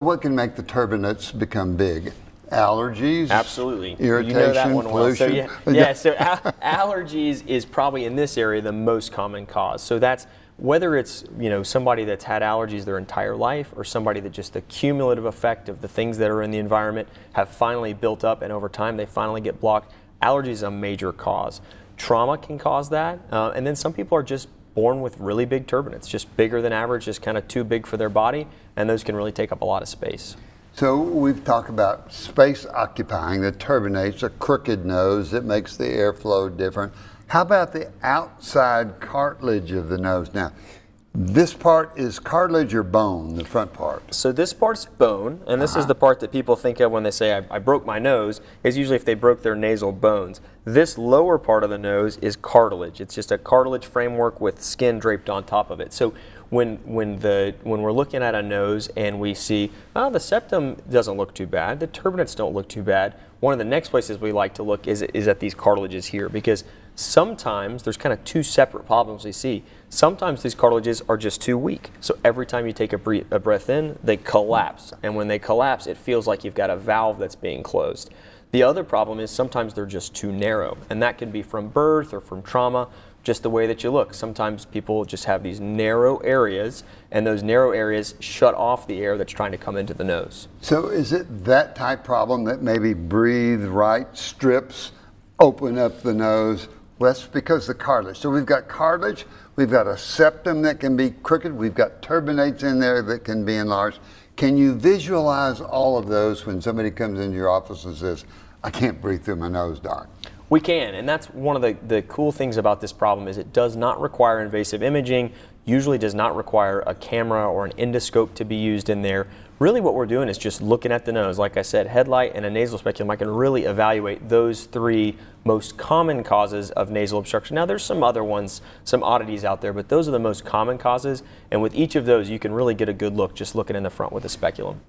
What can make the turbinates become big? Allergies? Absolutely. Irritation, you know that one pollution? Well. So allergies is probably in this area the most common cause. So that's whether it's somebody that's had allergies their entire life, or somebody that just the cumulative effect of the things that are in the environment have finally built up, and over time they finally get blocked. Allergy is a major cause. Trauma can cause that, and then some people are just born with really big turbinates, just bigger than average, just kind of too big for their body, and those can really take up a lot of space. So we've talked about space occupying the turbinates, a crooked nose that makes the airflow different. How about the outside cartilage of the nose? Now, this part is cartilage or bone, the front part? So this part's bone, and this is the part that people think of when they say, I broke my nose, is usually if they broke their nasal bones. This lower part of the nose is cartilage. It's just a cartilage framework with skin draped on top of it. So when we're looking at a nose and we see, oh, the septum doesn't look too bad, the turbinates don't look too bad, one of the next places we like to look is at these cartilages here, because sometimes there's kind of two separate problems we see. Sometimes these cartilages are just too weak. So every time you take a breath in, they collapse. And when they collapse, it feels like you've got a valve that's being closed. The other problem is sometimes they're just too narrow. And that can be from birth or from trauma, just the way that you look. Sometimes people just have these narrow areas, and those narrow areas shut off the air that's trying to come into the nose. So is it that type problem that maybe breathe right strips open up the nose? Well, that's because the cartilage. So we've got cartilage, we've got a septum that can be crooked, we've got turbinates in there that can be enlarged. Can you visualize all of those when somebody comes into your office and says, I can't breathe through my nose, doc? We can, and that's one of the cool things about this problem is it does not require invasive imaging, usually does not require a camera or an endoscope to be used in there. Really what we're doing is just looking at the nose. Like I said, headlight and a nasal speculum, I can really evaluate those three most common causes of nasal obstruction. Now there's some other ones, some oddities out there, but those are the most common causes, and with each of those you can really get a good look just looking in the front with a speculum.